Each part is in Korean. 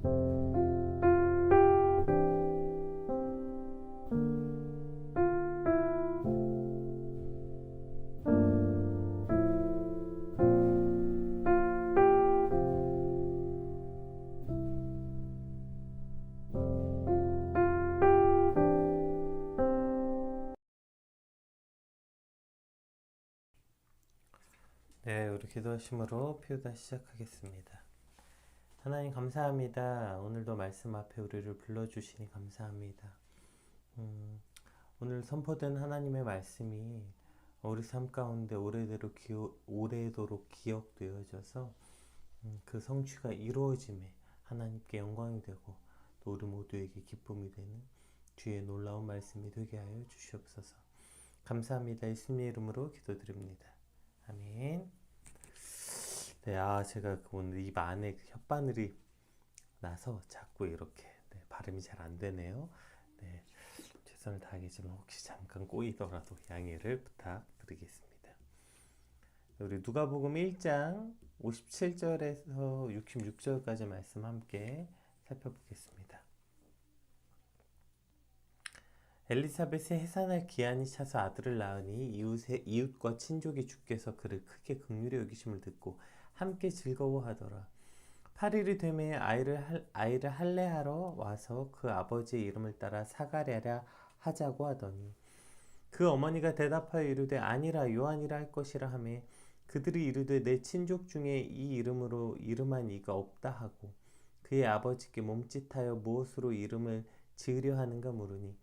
네, 우리 기도하심으로 표다 시작하겠습니다. 하나님 감사합니다. 오늘도 말씀 앞에 우리를 불러주시니 감사합니다. 오늘 선포된 하나님의 말씀이 우리 삶 가운데 오래도록 기억되어져서 그 성취가 이루어짐에 하나님께 영광이 되고 또 우리 모두에게 기쁨이 되는 주의 놀라운 말씀이 되게 하여 주시옵소서. 감사합니다. 예수님의 이름으로 기도드립니다. 아멘. 네, 제가 오늘 입 안에 혓바늘이 나서 자꾸 이렇게 발음이 잘 안 되네요. 네, 최선을 다하겠지만 혹시 잠깐 꼬이더라도 양해를 부탁드리겠습니다. 우리 누가복음 1장 57절에서 66절까지 말씀 함께 살펴보겠습니다. 엘리사벳의 해산할 기한이 차서 아들을 낳으니 이웃과 친족이 주께서 그를 크게 긍휼히 여기심을 듣고 함께 즐거워하더라. 8일이 되매 아이를 할례하러 와서 그 아버지의 이름을 따라 사가랴라 하자고 하더니 그 어머니가 대답하여 이르되 아니라 요한이라 할 것이라 하매 그들이 이르되 내 친족 중에 이 이름으로 이름한 이가 없다 하고 그의 아버지께 몸짓하여 무엇으로 이름을 지으려 하는가 물으니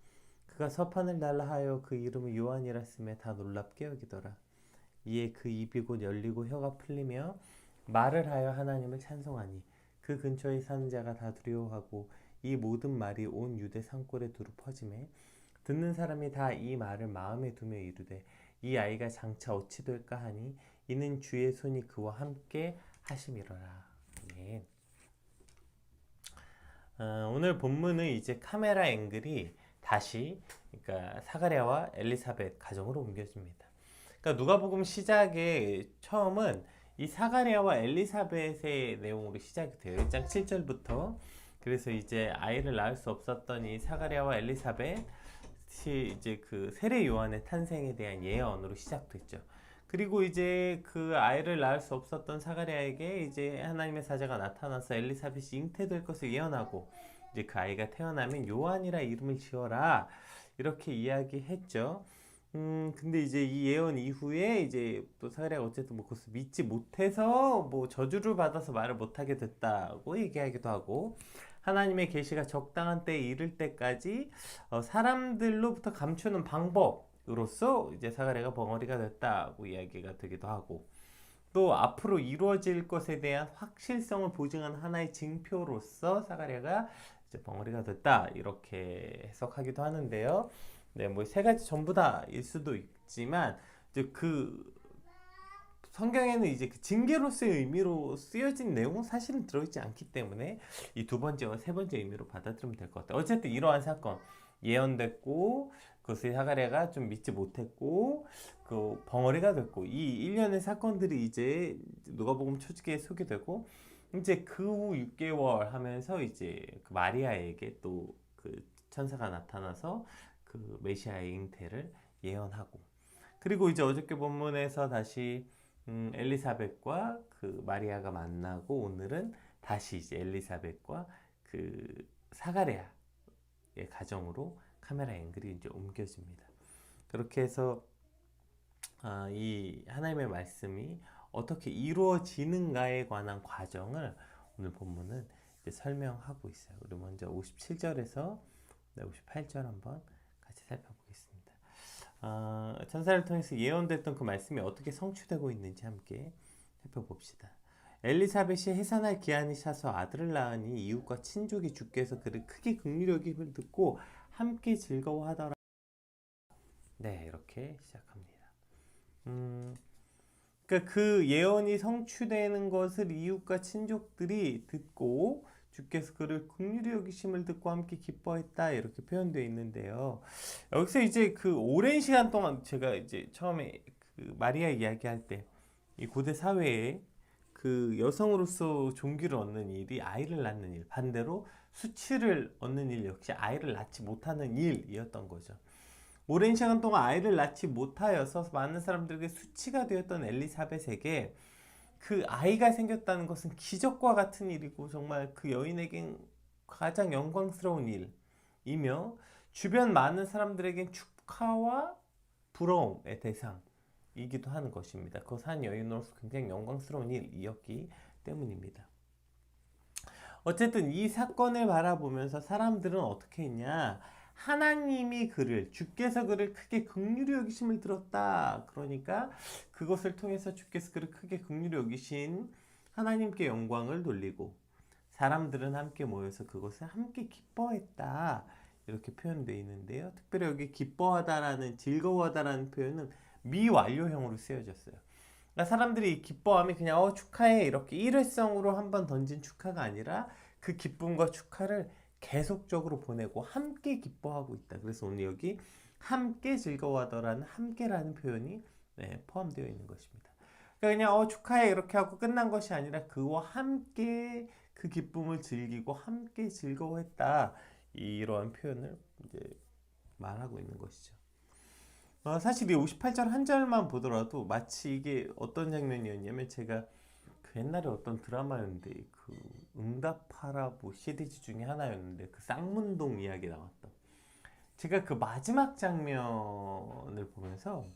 그가 서판을 달라 하여 그 이름을 요한이라 쓰매 다 놀랍게 여기더라. 이에 그 입이 곧 열리고 혀가 풀리며 말을 하여 하나님을 찬송하니 그 근처에 사는 자가 다 두려워하고 이 모든 말이 온 유대 산골에 두루 퍼지매 듣는 사람이 다 이 말을 마음에 두며 이르되 이 아이가 장차 어찌 될까 하니 이는 주의 손이 그와 함께 하심이로라. 아멘. 오늘 본문은 이제 카메라 앵글이 다시 그러니까 사가랴와 엘리사벳 가정으로 옮겨집니다. 그러니까 누가복음 시작의 처음은 이 사가랴와 엘리사벳의 내용으로 시작이 돼요. 1장 7절부터. 그래서 이제 아이를 낳을 수 없었던 이 사가랴와 엘리사벳이 이제 그 세례 요한의 탄생에 대한 예언으로 시작됐죠. 그리고 이제 그 아이를 낳을 수 없었던 사가랴에게 이제 하나님의 사자가 나타나서 엘리사벳이 잉태될 것을 예언하고 이제 그 아이가 태어나면 요한이라 이름을 지어라 이렇게 이야기했죠. 근데 이제 이 예언 이후에 이제 또 사가랴가 어쨌든 뭐 그것을 믿지 못해서 뭐 저주를 받아서 말을 못하게 됐다고 얘기하기도 하고 하나님의 계시가 적당한 때에 이를 때까지 사람들로부터 감추는 방법으로서 이제 사가랴가 벙어리가 됐다고 이야기가 되기도 하고 또 앞으로 이루어질 것에 대한 확실성을 보증하는 하나의 징표로서 사가랴가 이제 벙어리가 됐다 이렇게 해석하기도 하는데요. 네, 뭐 세 가지 전부 다일 수도 있지만 이제 그 성경에는 이제 그 징계로서의 의미로 쓰여진 내용은 사실은 들어있지 않기 때문에 이 두 번째와 세 번째 의미로 받아들이면 될 것 같아요. 어쨌든 이러한 사건 예언됐고 그것을 사가랴가 좀 믿지 못했고 그 벙어리가 됐고 이 일련의 사건들이 이제 누가복음 초기에 소개되고 이제 그 후 6개월 하면서 이제 그 마리아에게 또 그 천사가 나타나서 그 메시아의 잉태를 예언하고 그리고 이제 어저께 본문에서 다시 엘리사벳과 그 마리아가 만나고 오늘은 다시 이제 엘리사벳과 그 사가랴의 가정으로 카메라 앵글이 이제 옮겨집니다. 그렇게 해서 이 하나님의 말씀이 어떻게 이루어지는가에 관한 과정을 오늘 본문은 이제 설명하고 있어요. 우리 먼저 57절에서 58절 한번 같이 살펴보겠습니다. 천사를 통해서 예언됐던 그 말씀이 어떻게 성취되고 있는지 함께 살펴봅시다. 엘리사벳이 해산할 기한이 차서 아들을 낳으니 이웃과 친족이 주께서 그를 크게 긍휼히 여김을 듣고 함께 즐거워하더라. 네, 이렇게 시작합니다. 그러니까 그 예언이 성취되는 것을 이웃과 친족들이 듣고 주께서 그를 긍휼히 여기심을 듣고 함께 기뻐했다 이렇게 표현되어 있는데요. 여기서 이제 그 오랜 시간 동안 제가 이제 처음에 그 마리아 이야기할 때 이 고대 사회에 그 여성으로서 존귀를 얻는 일이 아이를 낳는 일, 반대로 수치를 얻는 일 역시 아이를 낳지 못하는 일이었던 거죠. 오랜 시간 동안 아이를 낳지 못하여서 많은 사람들에게 수치가 되었던 엘리사벳에게 그 아이가 생겼다는 것은 기적과 같은 일이고 정말 그 여인에겐 가장 영광스러운 일이며 주변 많은 사람들에겐 축하와 부러움의 대상이기도 하는 것입니다. 그것 한 여인으로서 굉장히 영광스러운 일이었기 때문입니다. 어쨌든 이 사건을 바라보면서 사람들은 어떻게 했냐, 하나님이 주께서 그를 크게 긍휼히 여기심을 들었다. 그러니까 그것을 통해서 주께서 그를 크게 긍휼히 여기신 하나님께 영광을 돌리고 사람들은 함께 모여서 그것을 함께 기뻐했다. 이렇게 표현되어 있는데요. 특별히 여기 기뻐하다라는, 즐거워하다라는 표현은 미완료형으로 쓰여졌어요. 그러니까 사람들이 기뻐함이 그냥 축하해 이렇게 일회성으로 한번 던진 축하가 아니라 그 기쁨과 축하를 계속적으로 보내고 함께 기뻐하고 있다. 그래서 오늘 여기 함께 즐거워하더라는 함께라는 표현이 포함되어 있는 것입니다. 그러니까 그냥 축하해 이렇게 하고 끝난 것이 아니라 그와 함께 그 기쁨을 즐기고 함께 즐거워했다. 이러한 표현을 이제 말하고 있는 것이죠. 사실 이 58절 한 절만 보더라도 마치 이게 어떤 장면이었냐면, 제가 그 옛날에 어떤 드라마였는데 그 응답하라 뭐 시리즈 중에 하나였는데 그 쌍문동 이야기 나왔던, 제가 그 마지막 장면을 보면서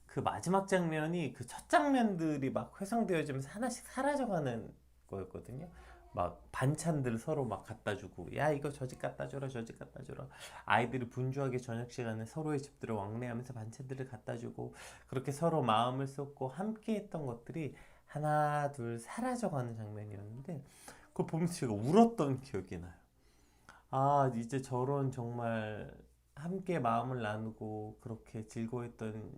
그 마지막 장면이 그 첫 장면들이 막 회상되어지면서 하나씩 사라져가는 거였거든요. 막 반찬들 서로 막 갖다 주고, 야 이거 저 집 갖다 줘라 저 집 갖다 줘라, 아이들이 분주하게 저녁 시간에 서로의 집들을 왕래하면서 반찬들을 갖다 주고, 그렇게 서로 마음을 쏟고 함께 했던 것들이 하나 둘 사라져가는 장면이었는데, 그걸 보면서 제가 울었던 기억이 나요. 아 이제 저런 정말 함께 마음을 나누고 그렇게 즐거워했던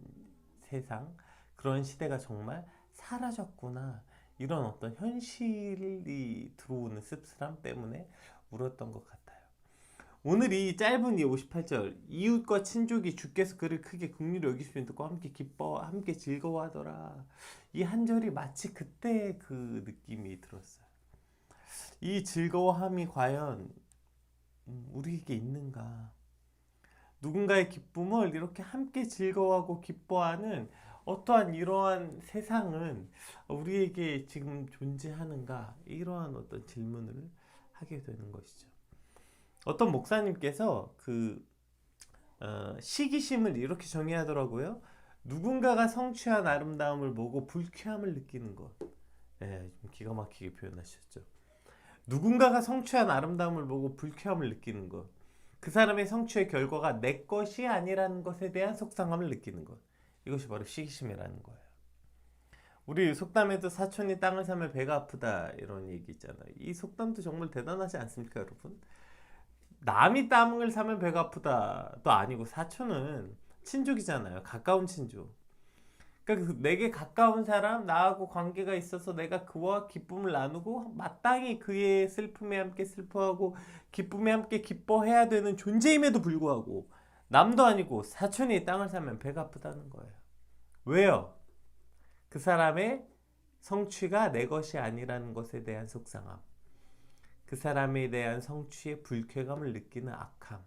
세상, 그런 시대가 정말 사라졌구나, 이런 어떤 현실이 들어오는 씁쓸함 때문에 울었던 것 같아요. 오늘 이 짧은 이 58절, 이웃과 친족이 주께서 그를 크게 긍휼히 여기심을 듣고 함께 기뻐 함께 즐거워하더라, 이 한 절이 마치 그때 그 느낌이 들었어요. 이 즐거워함이 과연 우리에게 있는가? 누군가의 기쁨을 이렇게 함께 즐거워하고 기뻐하는 어떠한 이러한 세상은 우리에게 지금 존재하는가? 이러한 어떤 질문을 하게 되는 것이죠. 어떤 목사님께서 시기심을 이렇게 정의하더라고요. 누군가가 성취한 아름다움을 보고 불쾌함을 느끼는 것. 좀 기가 막히게 표현하셨죠. 누군가가 성취한 아름다움을 보고 불쾌함을 느끼는 것. 그 사람의 성취의 결과가 내 것이 아니라는 것에 대한 속상함을 느끼는 것. 이것이 바로 시기심이라는 거예요. 우리 속담에도 사촌이 땅을 사면 배가 아프다 이런 얘기 있잖아요. 이 속담도 정말 대단하지 않습니까, 여러분? 남이 땅을 사면 배가 아프다도 아니고, 사촌은 친족이잖아요. 가까운 친족. 그러니까 내게 가까운 사람, 나하고 관계가 있어서 내가 그와 기쁨을 나누고 마땅히 그의 슬픔에 함께 슬퍼하고 기쁨에 함께 기뻐해야 되는 존재임에도 불구하고 남도 아니고 사촌이 땅을 사면 배가 아프다는 거예요. 왜요? 그 사람의 성취가 내 것이 아니라는 것에 대한 속상함, 그 사람에 대한 성취의 불쾌감을 느끼는 악함,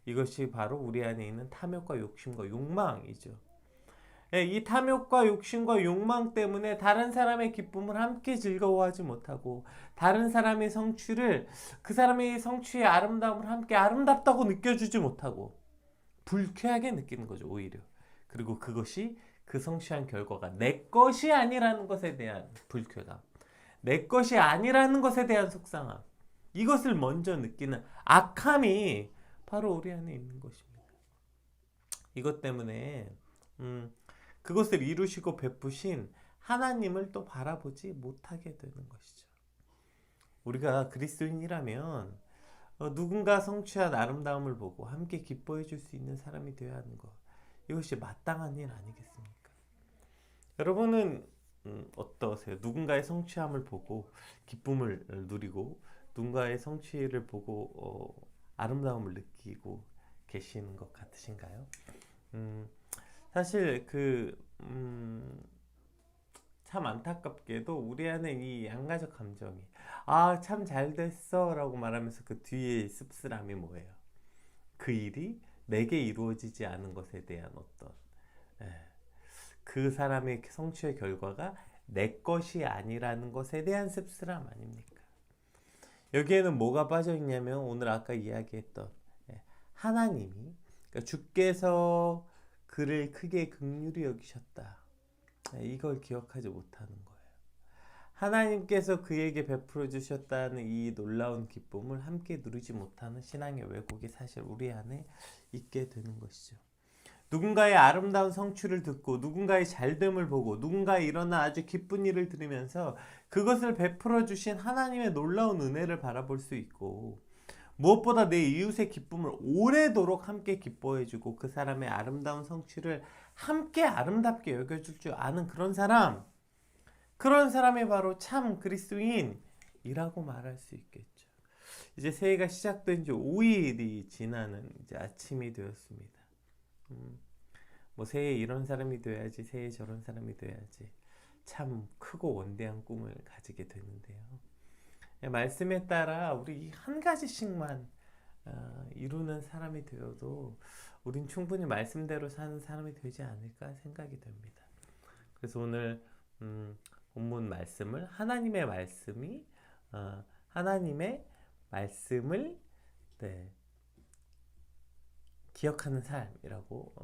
이것이 바로 우리 안에 있는 탐욕과 욕심과 욕망이죠. 이 탐욕과 욕심과 욕망 때문에 다른 사람의 기쁨을 함께 즐거워하지 못하고, 다른 사람의 성취를, 그 사람의 성취의 아름다움을 함께 아름답다고 느껴주지 못하고 불쾌하게 느끼는 거죠, 오히려. 그리고 그것이 그 성취한 결과가 내 것이 아니라는 것에 대한 불쾌감, 내 것이 아니라는 것에 대한 속상함, 이것을 먼저 느끼는 악함이 바로 우리 안에 있는 것입니다. 이것 때문에 그것을 이루시고 베푸신 하나님을 또 바라보지 못하게 되는 것이죠. 우리가 그리스도인이라면 누군가 성취한 아름다움을 보고 함께 기뻐해 줄 수 있는 사람이 되어야 하는 것, 이것이 마땅한 일 아니겠습니까? 여러분은 어떠세요? 누군가의 성취함을 보고 기쁨을 누리고 누군가의 성취를 보고 아름다움을 느끼고 계시는 것 같으신가요? 사실 참 안타깝게도 우리 안에 이 양가적 감정이 참 잘 됐어 라고 말하면서 그 뒤에 씁쓸함이 뭐예요? 그 일이 내게 이루어지지 않은 것에 대한 어떤 예, 그 사람의 성취의 결과가 내 것이 아니라는 것에 대한 씁쓸함 아닙니까? 여기에는 뭐가 빠져 있냐면 오늘 아까 이야기했던 하나님이 그러니까 주께서 그를 크게 긍휼히 여기셨다. 이걸 기억하지 못하는 거예요. 하나님께서 그에게 베풀어 주셨다는 이 놀라운 기쁨을 함께 누리지 못하는 신앙의 왜곡이 사실 우리 안에 있게 되는 것이죠. 누군가의 아름다운 성취를 듣고 누군가의 잘됨을 보고 누군가의 일어난 아주 기쁜 일을 들으면서 그것을 베풀어 주신 하나님의 놀라운 은혜를 바라볼 수 있고 무엇보다 내 이웃의 기쁨을 오래도록 함께 기뻐해주고 그 사람의 아름다운 성취를 함께 아름답게 여겨줄 줄 아는 그런 사람이 바로 참 그리스도인이라고 말할 수 있겠죠. 이제 새해가 시작된 지 5일이 지나는 이제 아침이 되었습니다. 뭐 새해 이런 사람이 돼야지, 새해 저런 사람이 돼야지 참 크고 원대한 꿈을 가지게 되는데요. 말씀에 따라 우리 한 가지씩만 이루는 사람이 되어도 우린 충분히 말씀대로 사는 사람이 되지 않을까 생각이 됩니다. 그래서 오늘 본문 말씀을 하나님의 말씀을 기억하는 삶이라고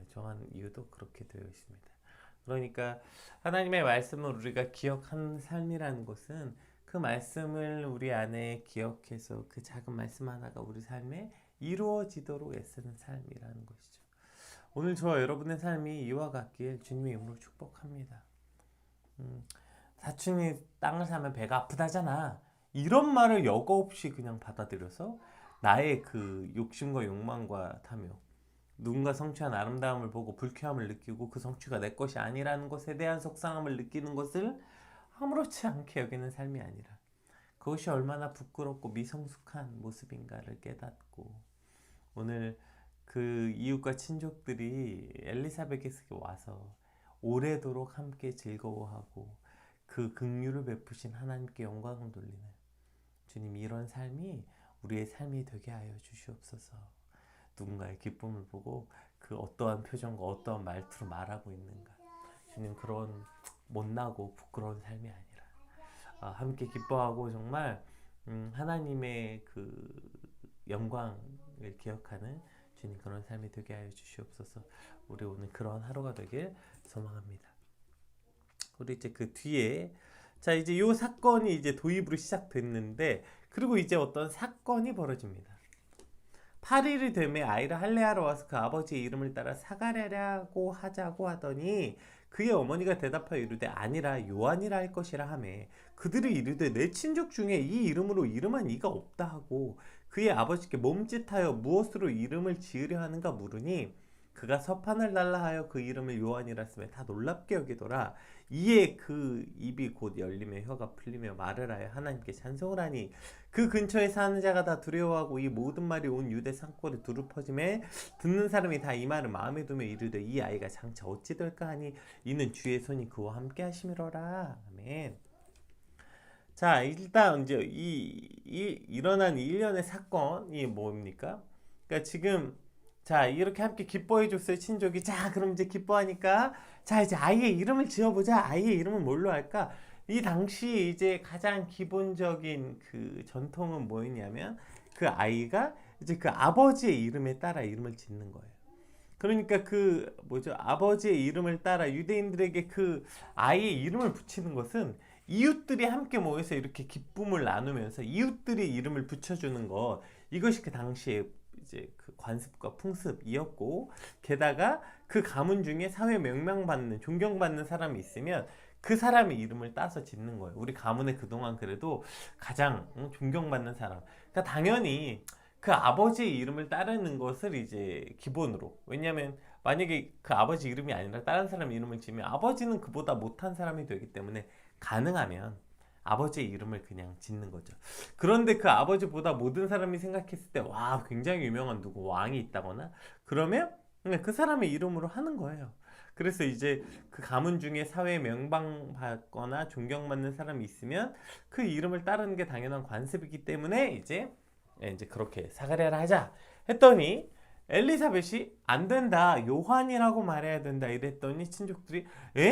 정한 이유도 그렇게 되어 있습니다. 그러니까 하나님의 말씀을 우리가 기억하는 삶이라는 것은 그 말씀을 우리 안에 기억해서 그 작은 말씀 하나가 우리 삶에 이루어지도록 애쓰는 삶이라는 것이죠. 오늘 저와 여러분의 삶이 이와 같길 주님의 이름으로 축복합니다. 사촌이 땅을 사면 배가 아프다잖아. 이런 말을 여과 없이 그냥 받아들여서 나의 그 욕심과 욕망과 탐욕, 누군가 성취한 아름다움을 보고 불쾌함을 느끼고 그 성취가 내 것이 아니라는 것에 대한 속상함을 느끼는 것을 아무렇지 않게 여기는 삶이 아니라 그것이 얼마나 부끄럽고 미성숙한 모습인가를 깨닫고 오늘 그 이웃과 친족들이 엘리사벳에게 와서 오래도록 함께 즐거워하고 그 긍휼을 베푸신 하나님께 영광을 돌리는 주님, 이런 삶이 우리의 삶이 되게 하여 주시옵소서. 누군가의 기쁨을 보고 그 어떠한 표정과 어떠한 말투로 말하고 있는가, 주님, 그런 못나고 부끄러운 삶이 아니라 함께 기뻐하고 정말 하나님의 그 영광을 기억하는 주님, 그런 삶이 되게 하여 주시옵소서. 우리 오늘 그런 하루가 되길 소망합니다. 우리 이제 그 뒤에 이제 요 사건이 이제 도입으로 시작됐는데, 그리고 이제 어떤 사건이 벌어집니다. 8일이 되매 아이를 할례하러 와서 그 아버지의 이름을 따라 사가랴라고 하자고 하더니 그의 어머니가 대답하여 이르되 아니라 요한이라 할 것이라 하매 그들이 이르되 내 친족 중에 이 이름으로 이름한 이가 없다 하고 그의 아버지께 몸짓하여 무엇으로 이름을 지으려 하는가 물으니 그가 서판을 달라 하여 그 이름을 요한이라 쓰매 다 놀랍게 여기더라. 이에 그 입이 곧 열리며 혀가 풀리며 말을 하여 하나님께 찬송을 하니 그 근처에 사는 자가 다 두려워하고 이 모든 말이 온 유대 산골에 두루 퍼짐에 듣는 사람이 다 이 말을 마음에 두며 이르되 이 아이가 장차 어찌 될까 하니 이는 주의 손이 그와 함께 하심이로라. 아멘. 자, 일단 이제 일어난 일련의 사건이 뭡니까? 그러니까 지금 이렇게 함께 기뻐해 줬어요, 친족이. 그럼 이제 기뻐하니까 이제 아이의 이름을 지어보자. 아이의 이름을 뭘로 할까? 이 당시 이제 가장 기본적인 그 전통은 뭐였냐면 그 아이가 이제 그 아버지의 이름에 따라 이름을 짓는 거예요. 그러니까 그 아버지의 이름을 따라 유대인들에게 그 아이의 이름을 붙이는 것은 이웃들이 함께 모여서 이렇게 기쁨을 나누면서 이웃들이 이름을 붙여주는 것, 이것이 그 당시에 이제 그 관습과 풍습이었고, 게다가 그 가문 중에 사회 명명받는, 존경받는 사람이 있으면 그 사람의 이름을 따서 짓는 거예요. 우리 가문에 그동안 그래도 가장 존경받는 사람, 그러니까 당연히 그 아버지의 이름을 따르는 것을 이제 기본으로, 왜냐하면 만약에 그 아버지 이름이 아니라 다른 사람 이름을 지으면 아버지는 그보다 못한 사람이 되기 때문에 가능하면 아버지의 이름을 그냥 짓는 거죠. 그런데 그 아버지보다 모든 사람이 생각했을 때 와, 굉장히 유명한 누구 왕이 있다거나 그러면 그 사람의 이름으로 하는 거예요. 그래서 이제 그 가문 중에 사회에 명방받거나 존경받는 사람이 있으면 그 이름을 따르는 게 당연한 관습이기 때문에 이제 그렇게 사가랴를 하자 했더니 엘리사벳이 안 된다. 요한이라고 말해야 된다. 이랬더니 친족들이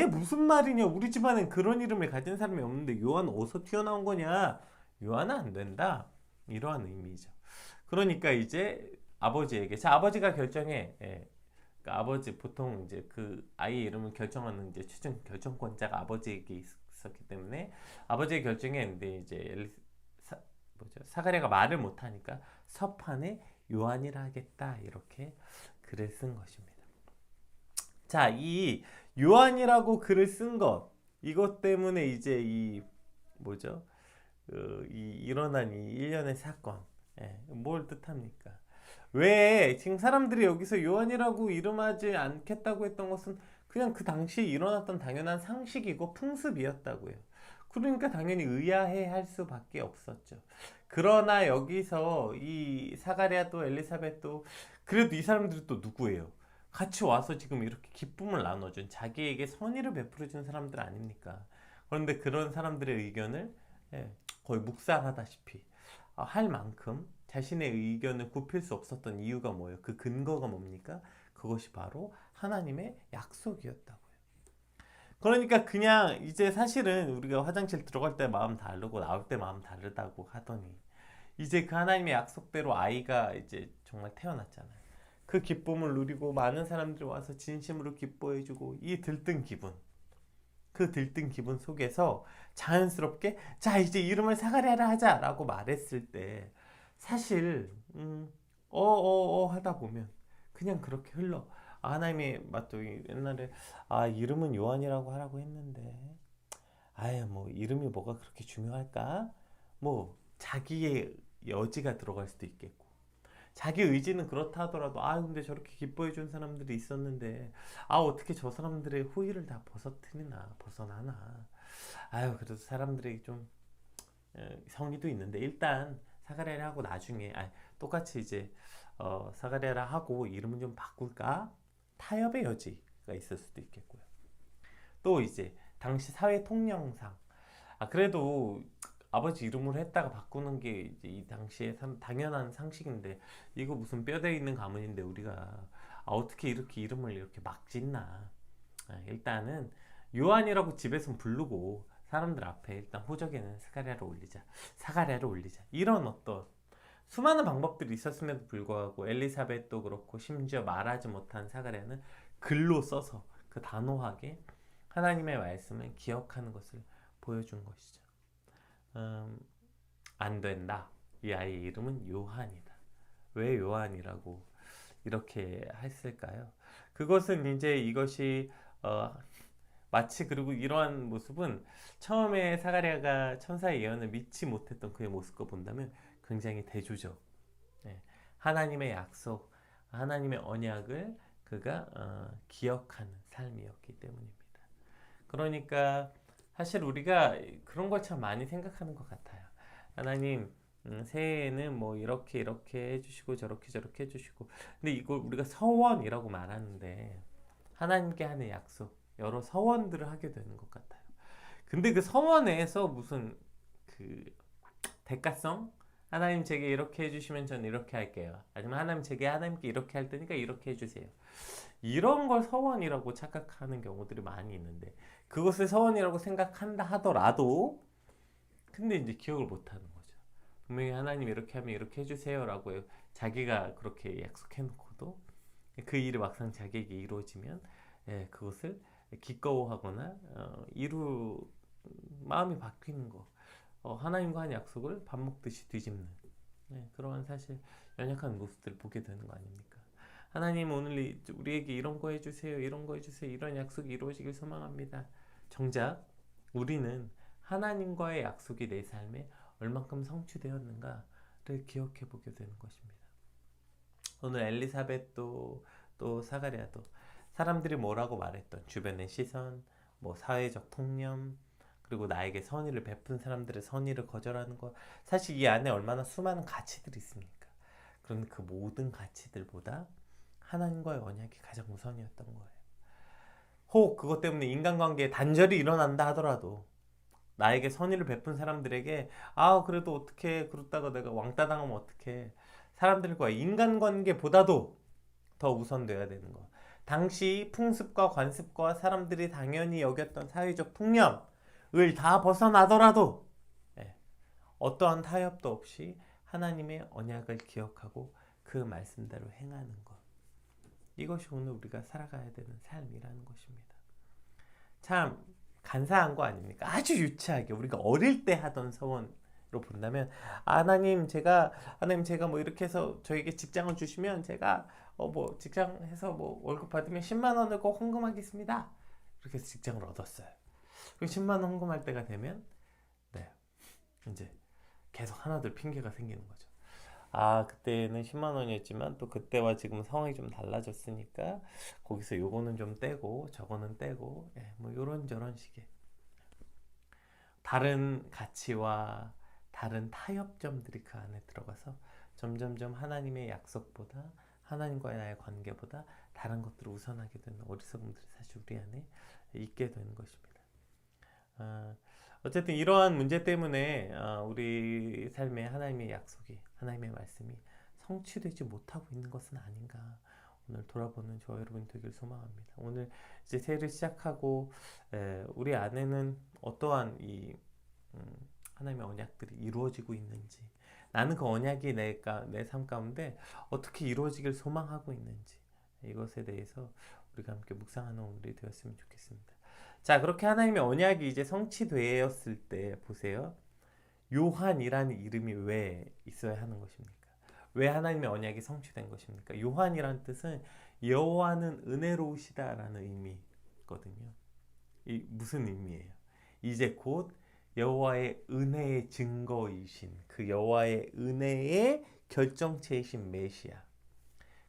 무슨 말이냐. 우리 집안엔 그런 이름을 가진 사람이 없는데 요한 어디서 튀어나온 거냐. 요한은 안 된다. 이러한 의미죠. 그러니까 이제 아버지에게 자 아버지가 결정해. 그러니까 아버지 보통 이제 그 아이 이름을 결정하는 이제 최종 결정권자가 아버지에게 있었기 때문에 아버지의 결정했는데 이제 사가랴가 말을 못하니까 서판에 요한이라 하겠다 이렇게 글을 쓴 것입니다. 자, 이 요한이라고 글을 쓴 것 이것 때문에 이제 이 뭐죠? 일어난 이 일련의 사건 뭘 뜻합니까? 왜 지금 사람들이 여기서 요한이라고 이름하지 않겠다고 했던 것은 그냥 그 당시에 일어났던 당연한 상식이고 풍습이었다고요. 그러니까 당연히 의아해 할 수밖에 없었죠. 그러나 여기서 이 사가랴도 엘리사벳도 그래도 이 사람들이 또 누구예요? 같이 와서 지금 이렇게 기쁨을 나눠준 자기에게 선의를 베풀어준 사람들 아닙니까? 그런데 그런 사람들의 의견을 거의 묵살하다시피 할 만큼 자신의 의견을 굽힐 수 없었던 이유가 뭐예요? 그 근거가 뭡니까? 그것이 바로 하나님의 약속이었다고요. 그러니까 그냥 이제 사실은 우리가 화장실 들어갈 때 마음 다르고 나올 때 마음 다르다고 하더니 이제 그 하나님의 약속대로 아이가 이제 정말 태어났잖아요. 그 기쁨을 누리고 많은 사람들이 와서 진심으로 기뻐해주고 이 들뜬 기분 그 들뜬 기분 속에서 자연스럽게 자 이제 이름을 사가랴라 하자라고 말했을 때 사실 하다 보면 그냥 그렇게 흘러 하나님의 맞도 옛날에 이름은 요한이라고 하라고 했는데 아유 뭐 이름이 뭐가 그렇게 중요할까 뭐 자기의 여지가 들어갈 수도 있겠고 자기 의지는 그렇다 하더라도 근데 저렇게 기뻐해 준 사람들이 있었는데 어떻게 저 사람들의 후회를 다 벗어나나 그래도 사람들이 좀 성의도 있는데 일단 사가랴라 하고 나중에 똑같이 이제 사가랴라 하고 이름은 좀 바꿀까 타협의 여지가 있을 수도 있겠고요. 또 이제 당시 사회 통념상 그래도 아버지 이름으로 했다가 바꾸는 게 이제 이 당시에 당연한 상식인데 이거 무슨 뼈대 있는 가문인데 우리가 어떻게 이렇게 이름을 이렇게 막 짓나 일단은 요한이라고 집에서 부르고 사람들 앞에 일단 호적에는 사가랴를 올리자 이런 어떤 수많은 방법들이 있었음에도 불구하고 엘리사벳도 그렇고 심지어 말하지 못한 사가랴는 글로 써서 그 단호하게 하나님의 말씀을 기억하는 것을 보여준 것이죠. 안 된다. 이 아이의 이름은 요한이다. 왜 요한이라고 이렇게 했을까요? 그것은 이제 이것이 마치 그리고 이러한 모습은 처음에 사가랴가 천사의 예언을 믿지 못했던 그의 모습과 본다면 굉장히 대조적. 하나님의 약속, 하나님의 언약을 그가 기억하는 삶이었기 때문입니다. 그러니까 사실 우리가 그런 걸 참 많이 생각하는 것 같아요. 하나님 새해에는 뭐 이렇게 해주시고 저렇게 해주시고 근데 이걸 우리가 서원이라고 말하는데 하나님께 하는 약속 여러 서원들을 하게 되는 것 같아요. 근데 그 서원에서 무슨 그 대가성? 하나님 제게 이렇게 해주시면 저는 이렇게 할게요. 아니면 하나님께 이렇게 할 테니까 이렇게 해주세요. 이런 걸 서원이라고 착각하는 경우들이 많이 있는데 그것을 서원이라고 생각한다 하더라도 근데 이제 기억을 못하는 거죠. 분명히 하나님 이렇게 하면 이렇게 해주세요라고 자기가 그렇게 약속해놓고도 그 일이 막상 자기에게 이루어지면 그것을 기꺼워하거나 마음이 바뀌는 거 하나님과 한 약속을 밥 먹듯이 뒤집는 그러한 사실 연약한 모습들을 보게 되는 거 아닙니까? 하나님 오늘 우리에게 이런 거 해주세요. 이런 약속이 이루어지길 소망합니다. 정작 우리는 하나님과의 약속이 내 삶에 얼만큼 성취되었는가를 기억해 보게 되는 것입니다. 오늘 엘리사벳도 또 사가랴도 사람들이 뭐라고 말했던 주변의 시선, 뭐 사회적 통념, 그리고 나에게 선의를 베푼 사람들의 선의를 거절하는 것 사실 이 안에 얼마나 수많은 가치들이 있습니까? 그런데 그 모든 가치들보다 하나님과의 언약이 가장 우선이었던 거예요. 혹 그것 때문에 인간관계에 단절이 일어난다 하더라도 나에게 선의를 베푼 사람들에게 아 그래도 어떻게 그러다가 내가 왕따 당하면 어떡해. 사람들과 인간관계보다도 더 우선돼야 되는 거. 당시 풍습과 관습과 사람들이 당연히 여겼던 사회적 통념을 다 벗어나더라도 예, 어떠한 타협도 없이 하나님의 언약을 기억하고 그 말씀대로 행하는 것. 이것이 오늘 우리가 살아가야 되는 삶이라는 것입니다. 참 간사한 거 아닙니까? 아주 유치하게 우리가 어릴 때 하던 서원으로 본다면 하나님 제가 뭐 이렇게 해서 저에게 직장을 주시면 제가 뭐 직장해서 뭐 월급 받으면 10만 원을 꼭 헌금하겠습니다. 이렇게 해서 직장을 얻었어요. 그리고 10만 원 헌금할 때가 되면 네 이제 계속 하나둘 핑계가 생기는 거죠. 아 그때는 10만 원이었지만 또 그때와 지금 상황이 좀 달라졌으니까 거기서 요거는 좀 떼고 저거는 떼고 예, 뭐 요런저런 식의 다른 가치와 다른 타협점들이 그 안에 들어가서 점점점 하나님의 약속보다 하나님과의 나의 관계보다 다른 것들을 우선하게 되는 어리석음들이 사실 우리 안에 있게 되는 것입니다. 어쨌든 이러한 문제 때문에 우리 삶에 하나님의 약속이 하나님의 말씀이 성취되지 못하고 있는 것은 아닌가 오늘 돌아보는 저와 여러분이 되길 소망합니다. 오늘 이제 새해를 시작하고 우리 안에는 어떠한 이 하나님의 언약들이 이루어지고 있는지 나는 그 언약이 내 삶 가운데 어떻게 이루어지길 소망하고 있는지 이것에 대해서 우리가 함께 묵상하는 오늘이 되었으면 좋겠습니다. 자 그렇게 하나님의 언약이 이제 성취되었을 때 보세요. 요한이라는 이름이 왜 있어야 하는 것입니까? 왜 하나님의 언약이 성취된 것입니까? 요한이라는 뜻은 여호와는 은혜로우시다라는 의미거든요. 이 무슨 의미예요? 이제 곧 여호와의 은혜의 증거이신 그 여호와의 은혜의 결정체이신 메시아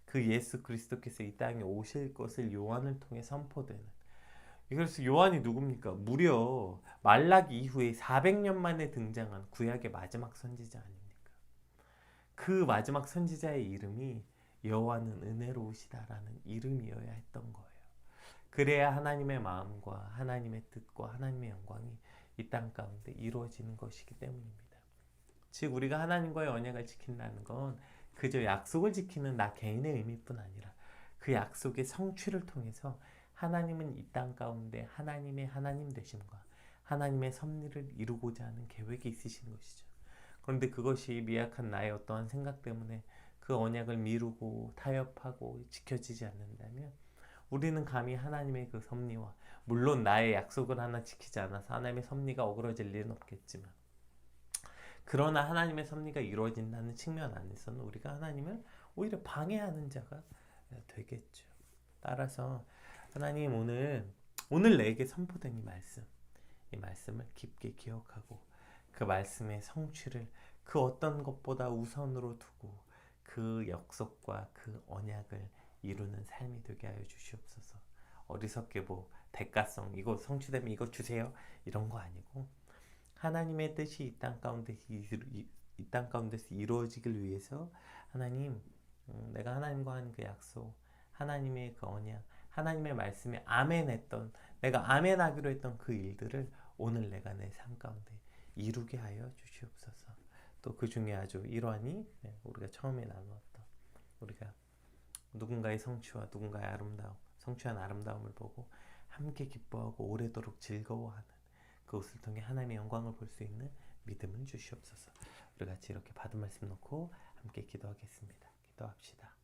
그 예수 그리스도께서 이 땅에 오실 것을 요한을 통해 선포되는 그래서 요한이 누굽니까? 무려 말라기 이후에 400년 만에 등장한 구약의 마지막 선지자 아닙니까? 그 마지막 선지자의 이름이 여호와는 은혜로우시다라는 이름이어야 했던 거예요. 그래야 하나님의 마음과 하나님의 뜻과 하나님의 영광이 이 땅 가운데 이루어지는 것이기 때문입니다. 즉 우리가 하나님과의 언약을 지킨다는 건 그저 약속을 지키는 나 개인의 의미뿐 아니라 그 약속의 성취를 통해서 하나님은 이 땅 가운데 하나님의 하나님 되심과 하나님의 섭리를 이루고자 하는 계획이 있으신 것이죠. 그런데 그것이 미약한 나의 어떠한 생각 때문에 그 언약을 미루고 타협하고 지켜지지 않는다면 우리는 감히 하나님의 그 섭리와 물론 나의 약속을 하나 지키지 않아서 하나님의 섭리가 어그러질 일은 없겠지만 그러나 하나님의 섭리가 이루어진다는 측면 안에서는 우리가 하나님을 오히려 방해하는 자가 되겠죠. 따라서 하나님 오늘 내게 선포된 이 말씀을 깊게 기억하고 그 말씀의 성취를 그 어떤 것보다 우선으로 두고 그 약속과 그 언약을 이루는 삶이 되게 하여 주시옵소서. 어리석게 뭐 대가성 이거 성취되면 이거 주세요 이런 거 아니고 하나님의 뜻이 이 땅 가운데서 이루어지길 위해서 하나님 내가 하나님과 한 그 약속 하나님의 그 언약 하나님의 말씀에 아멘했던 내가 아멘하기로 했던 그 일들을 오늘 내가 내 삶 가운데 이루게 하여 주시옵소서. 또 그 중에 아주 일환이 우리가 처음에 나누었던 우리가 누군가의 성취와 누군가의 성취한 아름다움을 보고 함께 기뻐하고 오래도록 즐거워하는 그것을 통해 하나님의 영광을 볼 수 있는 믿음을 주시옵소서. 우리 같이 이렇게 받은 말씀 놓고 함께 기도하겠습니다. 기도합시다.